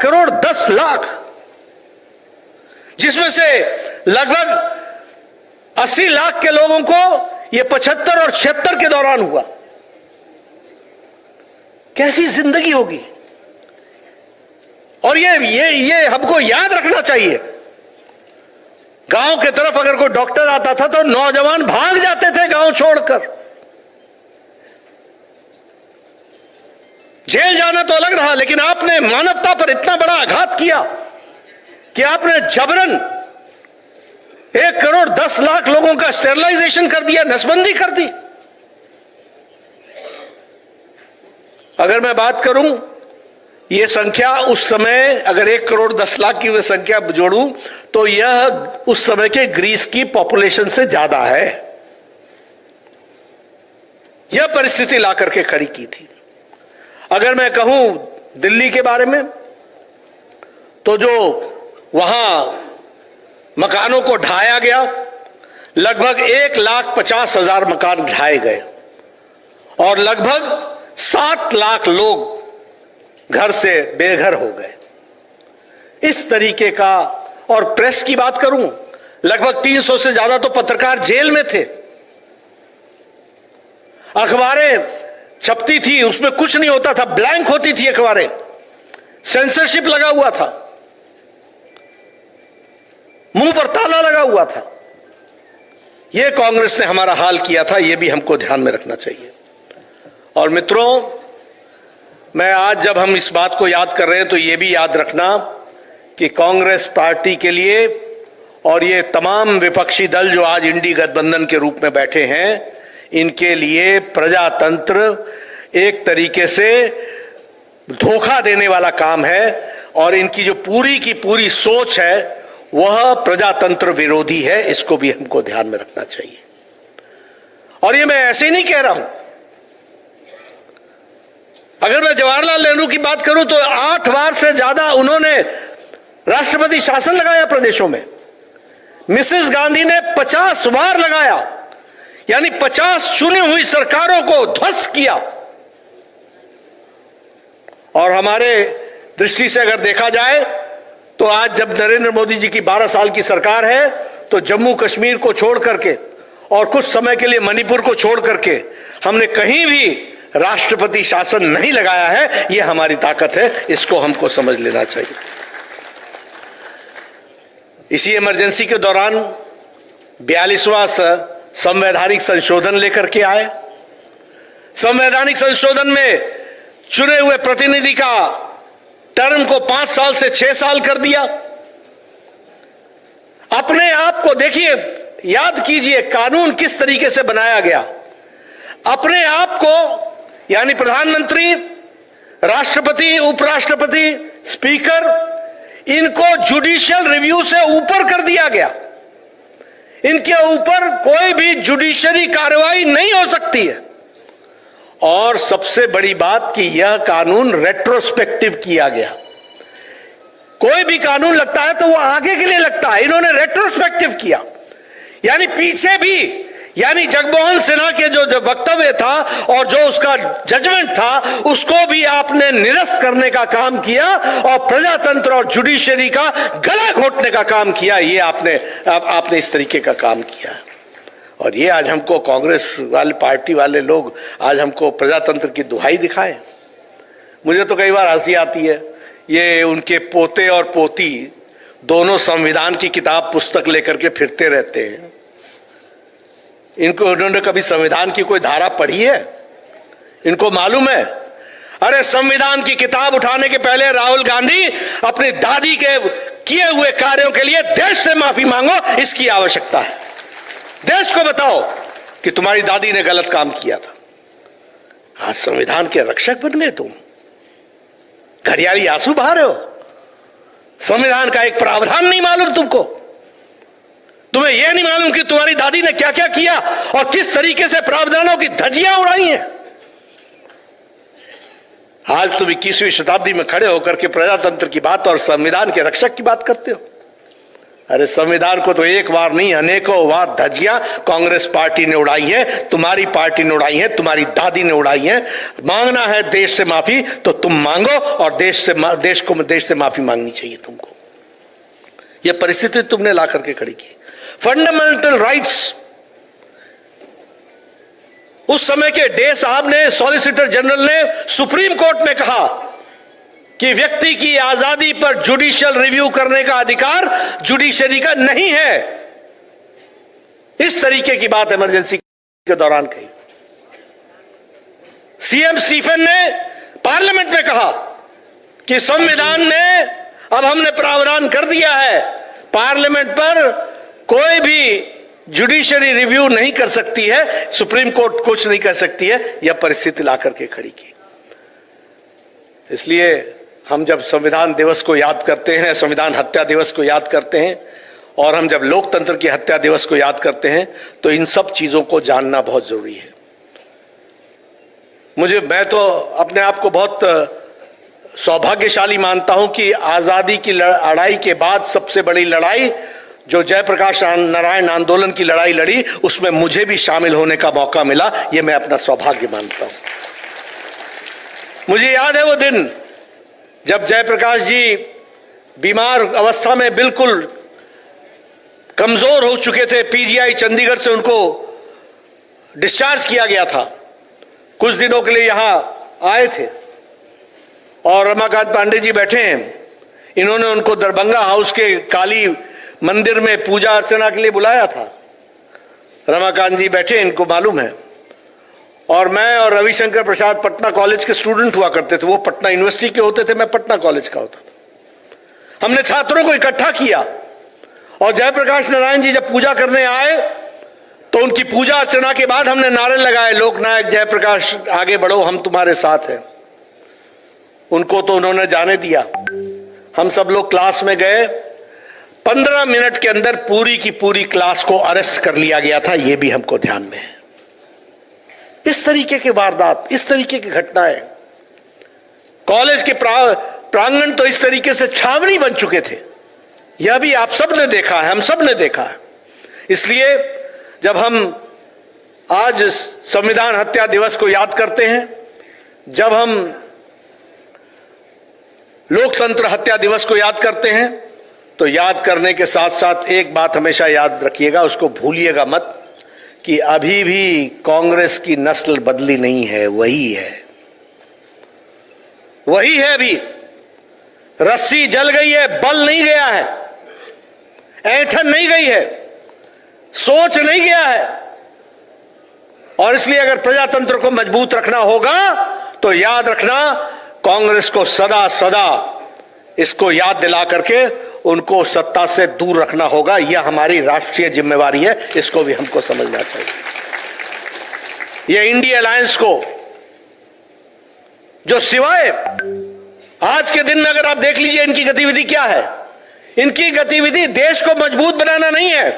1,10,00,000, जिसमें से लगभग 80 लाख के लोगों को यह 75 और 76 के दौरान हुआ। कैसी जिंदगी होगी। और ये हमको याद रखना चाहिए। गांव की तरफ अगर कोई डॉक्टर आता था तो नौजवान भाग जाते थे गांव छोड़कर। जेल जाना तो अलग रहा, लेकिन आपने मानवता पर इतना बड़ा आघात किया कि आपने जबरन 1,10,00,000 लोगों का स्टेरिलाइजेशन कर दिया, नसबंदी कर दी। अगर मैं बात करूं यह संख्या उस समय, अगर 1,10,00,000 की वह संख्या जोड़ूं तो यह उस समय के ग्रीस की पॉपुलेशन से ज्यादा है। यह परिस्थिति ला करके खड़ी की थी। अगर मैं कहूं दिल्ली के बारे में, तो जो वहां मकानों को ढाया गया, लगभग 1,50,000 मकान ढाए गए और लगभग 7 लाख लोग घर से बेघर हो गए। इस तरीके का, और प्रेस की बात करूं, लगभग 300 से ज्यादा तो पत्रकार जेल में थे। अखबारें छपती थी, उसमें कुछ नहीं होता था, ब्लैंक होती थी अखबारें, सेंसरशिप लगा हुआ था, मुंह पर ताला लगा हुआ था। यह कांग्रेस ने हमारा हाल किया था, यह भी हमको ध्यान में रखना चाहिए। और मित्रों, मैं आज जब हम इस बात को याद कर रहे हैं तो यह भी याद रखना कि कांग्रेस पार्टी के लिए और ये तमाम विपक्षी दल जो आज इंडी गठबंधन के रूप में बैठे हैं, इनके लिए प्रजातंत्र एक तरीके से धोखा देने वाला काम है और इनकी जो पूरी की पूरी सोच है वह प्रजातंत्र विरोधी है। इसको भी हमको ध्यान में रखना चाहिए। और ये मैं ऐसे ही नहीं कह रहा हूं। अगर मैं जवाहरलाल नेहरू की बात करूं तो 8 बार से ज्यादा उन्होंने राष्ट्रपति शासन लगाया प्रदेशों में। मिसेस गांधी ने 50 बार लगाया, यानी 50 चुनी हुई सरकारों को ध्वस्त किया। और हमारे दृष्टि से अगर देखा जाए तो आज जब नरेंद्र मोदी जी की 12 साल की सरकार है तो जम्मू कश्मीर को छोड़ करके और कुछ समय के लिए मणिपुर को छोड़ करके हमने कहीं भी राष्ट्रपति शासन नहीं लगाया है। यह हमारी ताकत है, इसको हमको समझ लेना चाहिए। इसी इमरजेंसी के दौरान 42वां संवैधानिक संशोधन लेकर के आए। संवैधानिक संशोधन में चुने हुए प्रतिनिधि का टर्म को 5 साल से 6 साल कर दिया। अपने आप को देखिए, याद कीजिए कानून किस तरीके से बनाया गया। अपने आप को, यानी प्रधानमंत्री, राष्ट्रपति, उपराष्ट्रपति, स्पीकर, इनको जुडिशियल रिव्यू से ऊपर कर दिया गया। इनके ऊपर कोई भी जुडिशरी कार्रवाई नहीं हो सकती है। और सबसे बड़ी बात कि यह कानून रेट्रोस्पेक्टिव किया गया। कोई भी कानून लगता है तो वो आगे के लिए लगता है, इन्होंने रेट्रोस्पेक्टिव किया, यानी पीछे भी, यानी जगमोहन सिन्हा के जो वक्तव्य था और जो उसका जजमेंट था उसको भी आपने निरस्त करने का काम किया और प्रजातंत्र और जुडिशरी का गला घोटने का काम किया। ये आपने इस तरीके का काम किया है। और ये आज हमको कांग्रेस वाले पार्टी वाले लोग आज हमको प्रजातंत्र की दुहाई दिखाएं। मुझे तो कई बार हंसी आती है, ये उनके पोते और पोती दोनों संविधान की किताब पुस्तक लेकर के फिरते रहते हैं। उन्होंने कभी संविधान की कोई धारा पढ़ी है? इनको मालूम है? अरे संविधान की किताब उठाने के पहले राहुल गांधी अपनी दादी के किए हुए कार्यों के लिए देश से माफी मांगो, इसकी आवश्यकता है। देश को बताओ कि तुम्हारी दादी ने गलत काम किया था। आज संविधान के रक्षक बन गए तुम, घड़ियाली आंसू बहा रहे हो। संविधान का एक प्रावधान नहीं मालूम तुमको? तुम्हें यह नहीं मालूम कि तुम्हारी दादी ने क्या क्या किया और किस तरीके से प्रावधानों की धज्जियां उड़ाई हैं? आज तुम 21वीं शताब्दी में खड़े होकर के प्रजातंत्र की बात और संविधान के रक्षक की बात करते हो। अरे संविधान को तो एक बार नहीं अनेकों बार धज्जियां कांग्रेस पार्टी ने उड़ाई है, तुम्हारी पार्टी ने उड़ाई है, तुम्हारी दादी ने उड़ाई है। मांगना है देश से माफी तो तुम मांगो, और देश से माफी मांगनी चाहिए तुमको। यह परिस्थिति तुमने ला करके खड़ी की। फंडामेंटल राइट्स, उस समय के डे साहब ने, सॉलिसिटर जनरल ने सुप्रीम कोर्ट में कहा कि व्यक्ति की आजादी पर जुडिशियल रिव्यू करने का अधिकार जुडिशरी का नहीं है। इस तरीके की बात इमरजेंसी के दौरान कही। सीएम स्टीफन ने पार्लियामेंट में कहा कि संविधान में अब हमने प्रावधान कर दिया है, पार्लियामेंट पर कोई भी जुडिशरी रिव्यू नहीं कर सकती है, सुप्रीम कोर्ट कुछ नहीं कर सकती है। यह परिस्थिति ला करके खड़ी की। इसलिए हम जब संविधान दिवस को याद करते हैं, संविधान हत्या दिवस को याद करते हैं, और हम जब लोकतंत्र की हत्या दिवस को याद करते हैं, तो इन सब चीजों को जानना बहुत जरूरी है। मैं तो अपने आप को बहुत सौभाग्यशाली मानता हूं कि आजादी की लड़ाई के बाद सबसे बड़ी लड़ाई जो जयप्रकाश नारायण आंदोलन की लड़ाई लड़ी, उसमें मुझे भी शामिल होने का मौका मिला। यह मैं अपना सौभाग्य मानता हूं। मुझे याद है वो दिन जब जयप्रकाश जी बीमार अवस्था में बिल्कुल कमजोर हो चुके थे। पीजीआई चंडीगढ़ से उनको डिस्चार्ज किया गया था। कुछ दिनों के लिए यहां आए थे और रमाकांत पांडे जी बैठे हैं। इन्होंने उनको दरभंगा हाउस के काली मंदिर में पूजा अर्चना के लिए बुलाया था। रमाकांत जी बैठे, इनको मालूम है। और मैं और रविशंकर प्रसाद पटना कॉलेज के स्टूडेंट हुआ करते थे। वो पटना यूनिवर्सिटी के होते थे, मैं पटना कॉलेज का होता था। हमने छात्रों को इकट्ठा किया और जयप्रकाश नारायण जी जब पूजा करने आए तो उनकी पूजा अर्चना के बाद हमने नारे लगाए, लोकनायक जयप्रकाश आगे बढ़ो, हम तुम्हारे साथ हैं। उनको तो उन्होंने जाने दिया। हम सब लोग क्लास में गए। 15 मिनट के अंदर पूरी की पूरी क्लास को अरेस्ट कर लिया गया था। यह भी हमको ध्यान में है। इस तरीके के वारदात, इस तरीके की घटनाएं, कॉलेज के प्रांगण तो इस तरीके से छावनी बन चुके थे। यह भी आप सब ने देखा है, हम सब ने देखा है। इसलिए जब हम आज संविधान हत्या दिवस को याद करते हैं, जब हम लोकतंत्र हत्या दिवस को याद करते हैं, तो याद करने के साथ साथ एक बात हमेशा याद रखिएगा, उसको भूलिएगा मत, कि अभी भी कांग्रेस की नस्ल बदली नहीं है, वही है, वही है। अभी रस्सी जल गई है, बल नहीं गया है, ऐंठन नहीं गई है, सोच नहीं गया है। और इसलिए अगर प्रजातंत्र को मजबूत रखना होगा तो याद रखना, कांग्रेस को सदा सदा इसको याद दिला करके उनको सत्ता से दूर रखना होगा। यह हमारी राष्ट्रीय जिम्मेवारी है, इसको भी हमको समझना चाहिए। यह इंडिया अलायंस को, जो सिवाय आज के दिन में अगर आप देख लीजिए इनकी गतिविधि क्या है, इनकी गतिविधि देश को मजबूत बनाना नहीं है।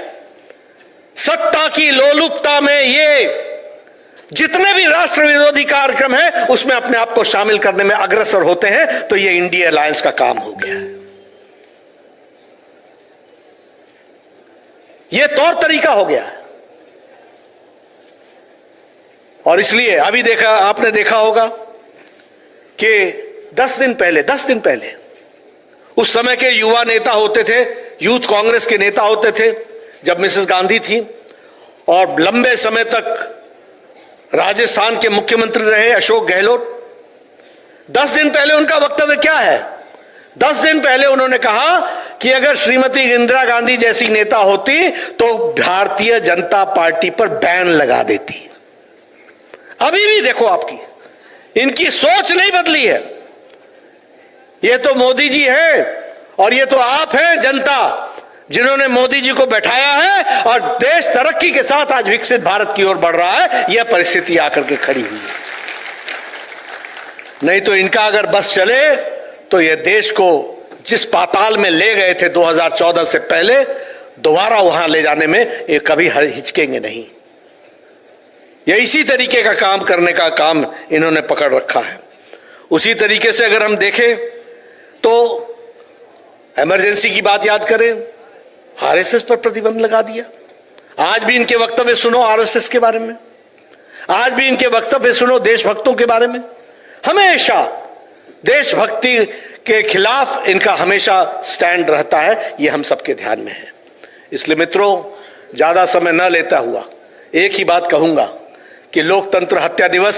सत्ता की लोलुपता में ये जितने भी राष्ट्र विरोधी कार्यक्रम है उसमें अपने आप को शामिल करने में अग्रसर होते हैं। तो ये इंडिया अलायंस का काम हो गया है, ये तौर तरीका हो गया है। और इसलिए अभी आपने देखा होगा कि 10 दिन पहले उस समय के युवा नेता होते थे, यूथ कांग्रेस के नेता होते थे जब मिसेस गांधी थी, और लंबे समय तक राजस्थान के मुख्यमंत्री रहे अशोक गहलोत। 10 दिन पहले उनका वक्तव्य क्या है? 10 दिन पहले उन्होंने कहा कि अगर श्रीमती इंदिरा गांधी जैसी नेता होती तो भारतीय जनता पार्टी पर बैन लगा देती। अभी भी देखो आपकी इनकी सोच नहीं बदली है। ये तो मोदी जी है और ये तो आप हैं जनता, जिन्होंने मोदी जी को बैठाया है और देश तरक्की के साथ आज विकसित भारत की ओर बढ़ रहा है। यह परिस्थिति आकर के खड़ी हुई है। नहीं तो इनका अगर बस चले तो यह देश को जिस पाताल में ले गए थे 2014 से पहले, दोबारा वहां ले जाने में ये कभी हिचकेंगे नहीं। यह इसी तरीके का काम करने का काम इन्होंने पकड़ रखा है। उसी तरीके से अगर हम देखें तो इमरजेंसी की बात याद करें, आरएसएस पर प्रतिबंध लगा दिया। आज भी इनके वक्तव्य सुनो आरएसएस के बारे में, आज भी इनके वक्तव्य सुनो देशभक्तों के बारे में। हमेशा देशभक्ति के खिलाफ इनका हमेशा स्टैंड रहता है, यह हम सबके ध्यान में है। इसलिए मित्रों, ज्यादा समय न लेता हुआ एक ही बात कहूंगा कि लोकतंत्र हत्या दिवस,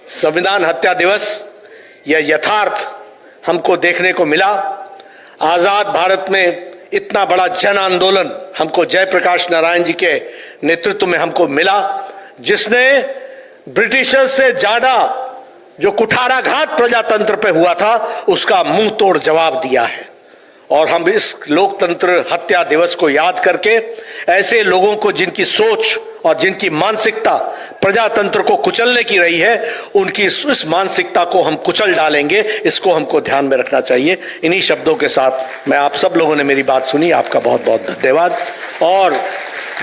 संविधान हत्या दिवस, यह यथार्थ हमको देखने को मिला। आजाद भारत में इतना बड़ा जन आंदोलन हमको जयप्रकाश नारायण जी के नेतृत्व में हमको मिला, जिसने ब्रिटिशर्स से ज्यादा जो कुठाराघात प्रजातंत्र पे हुआ था उसका मुंह तोड़ जवाब दिया है। और हम इस लोकतंत्र हत्या दिवस को याद करके ऐसे लोगों को जिनकी सोच और जिनकी मानसिकता प्रजातंत्र को कुचलने की रही है, उनकी इस मानसिकता को हम कुचल डालेंगे, इसको हमको ध्यान में रखना चाहिए। इन्हीं शब्दों के साथ मैं आप सब लोगों ने मेरी बात सुनी, आपका बहुत बहुत धन्यवाद। और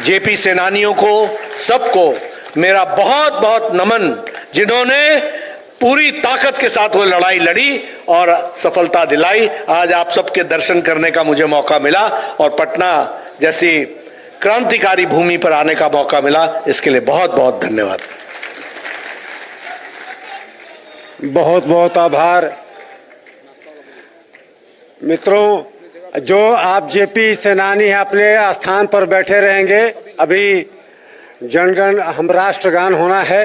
जेपी सेनानियों को सबको मेरा बहुत बहुत नमन, जिन्होंने पूरी ताकत के साथ वो लड़ाई लड़ी और सफलता दिलाई। आज आप सबके दर्शन करने का मुझे मौका मिला और पटना जैसी क्रांतिकारी भूमि पर आने का मौका मिला, इसके लिए बहुत बहुत धन्यवाद। बहुत बहुत आभार। मित्रों, जो आप जेपी सेनानी हैं अपने स्थान पर बैठे रहेंगे। अभी जनगण हम राष्ट्रगान होना है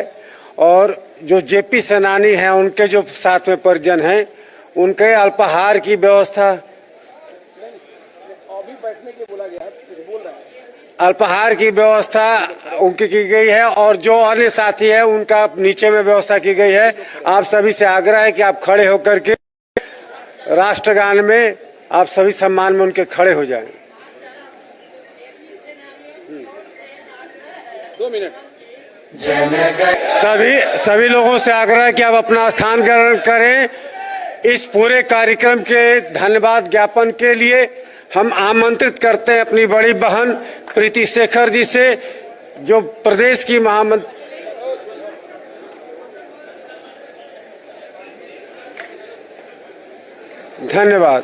और जो जेपी सेनानी हैं उनके जो साथ में परिजन हैं उनके अल्पाहार की व्यवस्था, अल्पाहार की व्यवस्था उनकी की गई है और जो अन्य साथी है उनका नीचे में व्यवस्था की गई है। आप सभी से आग्रह है कि आप खड़े होकर के राष्ट्रगान में आप सभी सम्मान में उनके खड़े हो जाएं। 2 मिनट। सभी लोगों से आग्रह है कि आप अपना स्थान ग्रहण करें। इस पूरे कार्यक्रम के धन्यवाद ज्ञापन के लिए हम आमंत्रित करते हैं अपनी बड़ी बहन प्रीति शेखर जी से, जो प्रदेश की महामंत्री। धन्यवाद।